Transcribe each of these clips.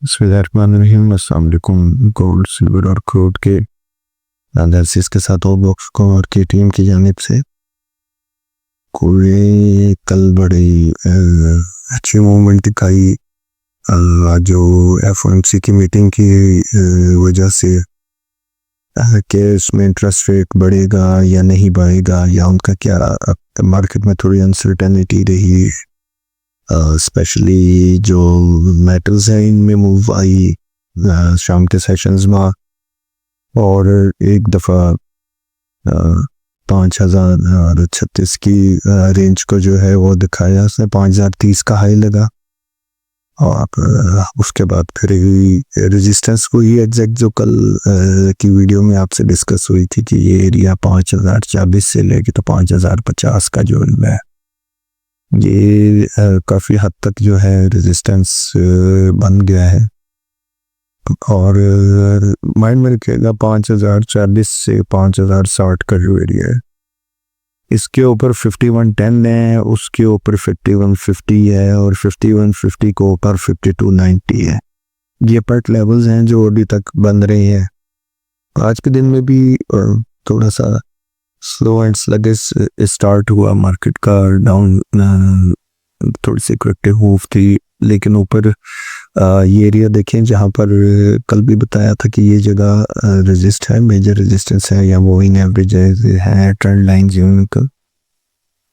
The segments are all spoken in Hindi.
बिस्मिल्लाहिर्रहमानिर्रहीम। अस्सलाम वालेकुम। गोल्ड, सिल्वर और क्रूड के एनालिसिस के साथ और बॉक्स को और के टीम की जानिब से कोई कल बड़ी अच्छी मूवमेंट दिखाई। जो एफओएमसी की मीटिंग की वजह से कि इसमें इंटरेस्ट रेट बढ़ेगा या नहीं बढ़ेगा, या उनका क्या, मार्केट में थोड़ी अनसर्टेनिटी रही। स्पेशली जो मेटल्स हैं इनमें मूव आई शाम के सेशंस में, और एक दफ़ा 5036 की रेंज को जो है वो दिखाया उसने। 5030 का हाई लगा, और उसके बाद फिर रेजिस्टेंस को ही एग्जैक्ट जो कल की वीडियो में आपसे डिस्कस हुई थी कि ये एरिया 5040 से लेके तो 5050 का जो है ये काफ़ी हद तक जो है रेजिस्टेंस बन गया है। और माइंड में रखिएगा 5040 से 5060 का जो एरिया है, इसके ऊपर 5110 है, उसके ऊपर 5150 है, और 5150 के ऊपर 5290 है। ये पर्ट लेवल्स हैं जो अभी तक बन रहे हैं। आज के दिन में भी थोड़ा सा स्लो एंड स्लगिश स्टार्ट हुआ मार्केट का, डाउन थोड़ी सी करेक्टिव मूव थी, लेकिन ऊपर ये एरिया देखें जहाँ पर कल भी बताया था कि ये जगह रेजिस्ट है, मेजर रेजिस्टेंस है, या मूविंग एवरेज है, ट्रेंड लाइन यूनिकल।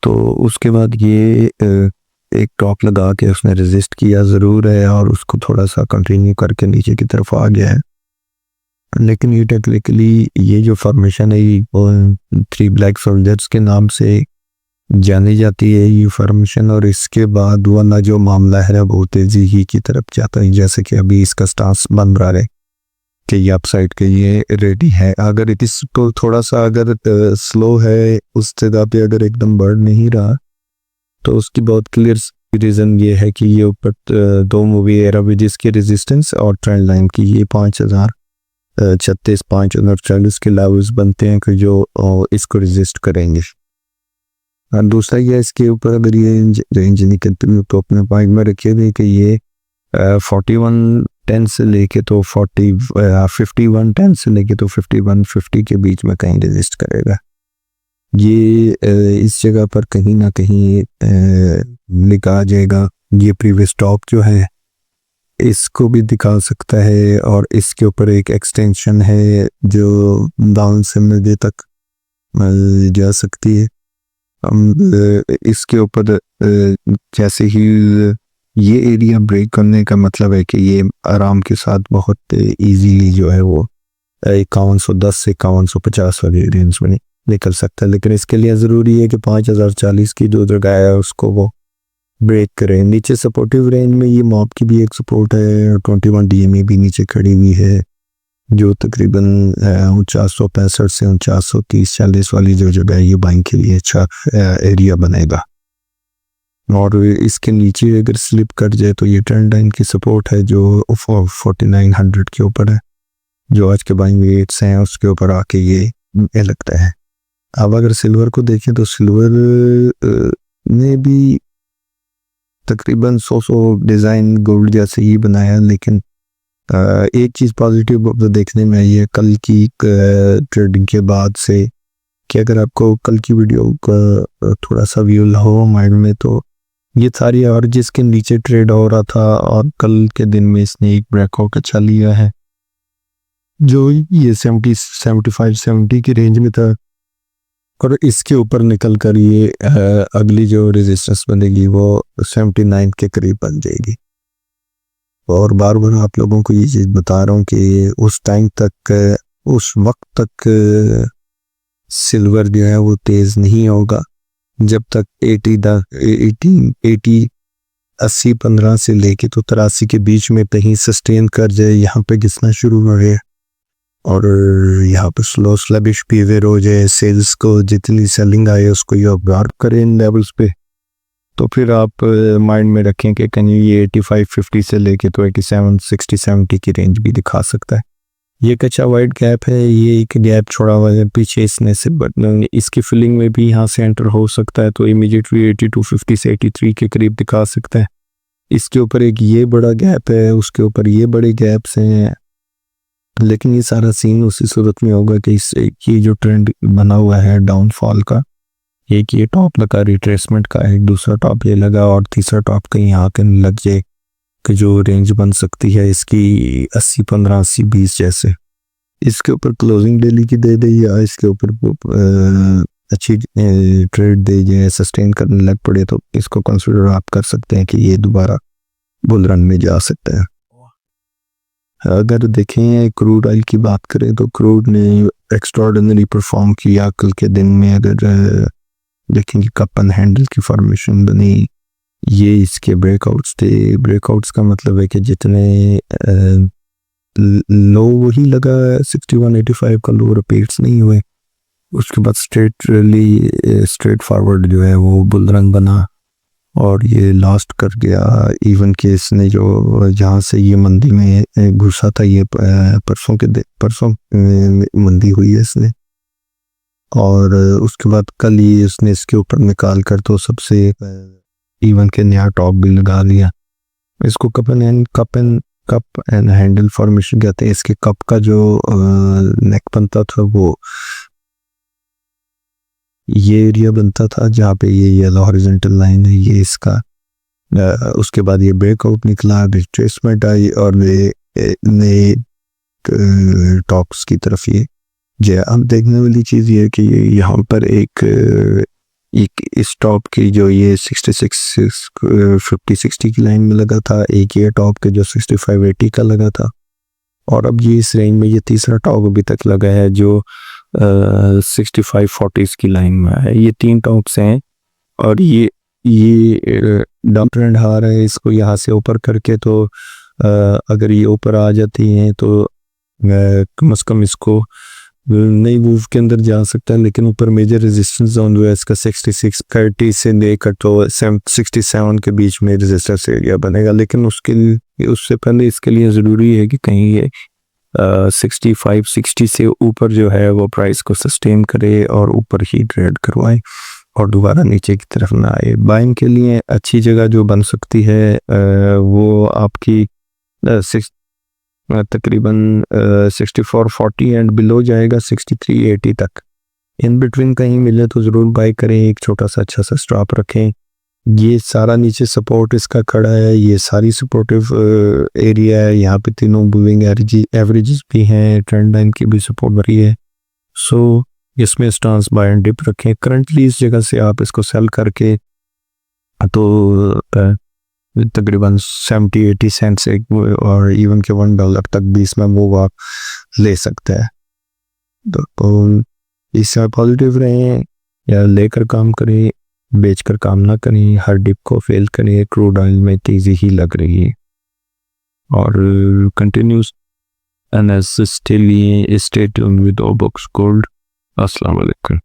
तो उसके बाद ये एक टॉप लगा के उसने रेजिस्ट किया ज़रूर है, और उसको थोड़ा सा कंटिन्यू करके नीचे की तरफ आ गया है। लेकिन ये टेक्निकली ये जो फॉर्मेशन है ये 3 ब्लैक सोल्जर्स के नाम से जानी जाती है ये फॉर्मेशन, और इसके बाद वाला जो मामला है वो तेजी ही की तरफ जाता है, जैसे कि अभी इसका स्टांस बन रहा है कि ये अपसाइड के ये रेडी है। अगर इसको थोड़ा सा अगर स्लो है उस जगह पे, अगर एकदम बढ़ नहीं रहा, तो उसकी बहुत क्लियर रीज़न ये है कि ये ऊपर 2 मूवी एवरेजेस की रेजिस्टेंस और ट्रेंड लाइन की ये 5036 5040 के लेवल्स बनते हैं कि जो इसको रेजिस्ट करेंगे। और दूसरा ये इसके ऊपर अगर ये रेंज निकलती तो अपने पॉइंट में रखिए कि ये 4110 से लेके तो 5110 से लेके तो 5150 के बीच में कहीं रेजिस्ट करेगा। ये इस जगह पर कहीं ना कहीं निकाल जाएगा। ये प्रीवियस टॉप जो है इसको भी दिखा सकता है, और इसके ऊपर एक एक्सटेंशन है जो डाउन से मिड तक जा सकती है। इसके ऊपर जैसे ही ये एरिया ब्रेक करने का मतलब है कि ये आराम के साथ बहुत इजीली जो है वो 5110 से 5150 वाली रेंज में निकल सकता है। लेकिन इसके लिए ज़रूरी है कि 5040 की जो जगह है उसको वो ब्रेक करें। नीचे सपोर्टिव रेंज में ये मॉब की भी एक सपोर्ट है, 21 DMA भी नीचे खड़ी हुई है, जो तकरीबन 4965 से 4930-40 वाली जो जगह है ये बाइंग के लिए अच्छा एरिया बनेगा। और इसके नीचे अगर स्लिप कर जाए तो ये ट्रेंड लाइन की सपोर्ट है जो 4900 के ऊपर है, जो आज के बाइंग रेट्स हैं उसके ऊपर आके ये लगता है। अब अगर सिल्वर को देखें तो सिल्वर ने भी तकरीबन 100 डिज़ाइन गोल्ड जैसे ही बनाया, लेकिन एक चीज़ पॉजिटिव देखने में आई है कल की ट्रेडिंग के बाद से, कि अगर आपको कल की वीडियो का थोड़ा सा व्यू हो माइंड में, तो ये सारी और जिसके नीचे ट्रेड हो रहा था, और कल के दिन में इसने एक ब्रेकआउट अच्छा लिया है जो ये 75-70 की रेंज में था, और इसके ऊपर निकल कर ये अगली जो रेजिस्टेंस बनेगी वो 79 के करीब बन जाएगी। और बार बार आप लोगों को ये चीज़ बता रहा हूँ कि उस टाइम तक, उस वक्त तक सिल्वर जो है वो तेज़ नहीं होगा जब तक 80-15 से लेके तो 83 के बीच में कहीं सस्टेन कर जाए, यहाँ पे घिसना शुरू हो गया, और यहाँ पे स्लो स्लबिश बिहेवियर हो जाए, सेल्स को जितनी सेलिंग आए उसको ये ऑब्जर्व करें इन लेवल्स पे, तो फिर आप माइंड में रखें कि कहीं ये 85-50 से लेके तो 87-60-70 की रेंज भी दिखा सकता है। ये एक अच्छा वाइड गैप है, ये एक गैप छोड़ा हुआ है पीछे इसने से, बट इसकी फिलिंग में भी यहाँ से एंटर हो सकता है, तो इमीडिएटली 82-50 से 83 के करीब दिखा सकता है। इसके ऊपर एक ये बड़ा गैप है, उसके ऊपर ये बड़े गैप्स हैं, लेकिन ये सारा सीन उसी सूरत में होगा कि इससे ये जो ट्रेंड बना हुआ है डाउनफॉल का, एक ये टॉप लगा रिट्रेसमेंट का, एक दूसरा टॉप ये लगा और तीसरा टॉप कहीं यहाँ के लग जाए कि जो रेंज बन सकती है इसकी 80-15 80-20 जैसे। इसके ऊपर क्लोजिंग डेली की दे दे या इसके ऊपर अच्छी ट्रेड दे जाए, सस्टेन करने लग पड़े, तो इसको कंसिडर आप कर सकते हैं कि ये दोबारा बुल रन में जा सकता है। अगर देखें क्रूड ऑयल की बात करें तो क्रूड ने एक्स्ट्राऑर्डिनरी परफॉर्म किया कल के दिन में। अगर देखेंगे कप एंड हैंडल की फॉर्मेशन बनी, ये इसके ब्रेकआउट्स थे। ब्रेकआउट्स का मतलब है कि जितने लो वही लगा 6185 का लो रिपीट्स नहीं हुए, उसके बाद स्ट्रेट फॉरवर्ड जो है वो बुल रन बना और ये लास्ट कर गया। इवन के इसने जो जहाँ से ये मंदी में घुसा था, ये परसों मंदी हुई है इसने, और उसके बाद कल ही इसने इसके ऊपर निकाल कर तो सबसे इवन के नया टॉप भी लगा लिया। इसको कप एंड हैंडल फॉर्मेशन कहते हैं। इसके कप का जो नेक बनता था वो ये एरिया बनता था जहाँ पे ये येलो हॉरिजॉन्टल लाइन है, ये इसका उसके बाद ये ब्रेकआउट निकला, रिट्रेसमेंट आई और नए टॉप्स की तरफ ये जो अब देखने वाली चीज़ ये है कि यहाँ पर एक इस टॉप की जो ये 50-60 की लाइन में लगा था, एक ये टॉप के जो 65-80 का लगा था, और अब ये इस रेंज में ये तीसरा टॉप अभी तक लगा है जो 65-40 की लाइन में है। ये 3 टॉप्स हैं और ये डाउन ट्रेंड हार है। इसको यहाँ से ऊपर करके तो अगर ये ऊपर आ जाती हैं तो कम से कम इसको नई मूव के अंदर जा सकता है, लेकिन ऊपर मेजर रेजिस्टेंस जोन जो है इसका 66-30 से लेकर तो 67 के बीच में रेजिस्टेंस एरिया बनेगा। लेकिन उससे पहले इसके लिए ज़रूरी है कि कहीं ये 65-60 से ऊपर जो है वो प्राइस को सस्टेन करे और ऊपर ही ट्रेड करवाए और दोबारा नीचे की तरफ ना आए। बाइंग के लिए अच्छी जगह जो बन सकती है वो आपकी तकरीबन 64-40 एंड बिलो जाएगा 63-80 तक। इन बिटवीन कहीं मिले तो ज़रूर बाई करें, एक छोटा सा अच्छा सा स्टॉप रखें। ये सारा नीचे सपोर्ट इसका खड़ा है, ये सारी सपोर्टिव एरिया है, यहाँ पे तीनों मूविंग एवरेजेस भी हैं, ट्रेंड लाइन की भी सपोर्ट बड़ी है। सो इसमें स्टांस बाय एंड डिप रखें। करंटली इस जगह से आप इसको सेल करके तो तकरीबन 70-80 सेंट से और इवन के $1 तक भी इसमें मूव आप ले सकते हैं। तो इससे पॉजिटिव रहें या लेकर काम करें, बेचकर काम ना करें, हर डिप को फेल करें। क्रूड ऑयल में तेज़ी ही लग रही है और कंटिन्यूस एनालिसिस के लिए स्टे ट्यून्ड विद ओबक्स गोल्ड। अस्सलाम वालेकुम।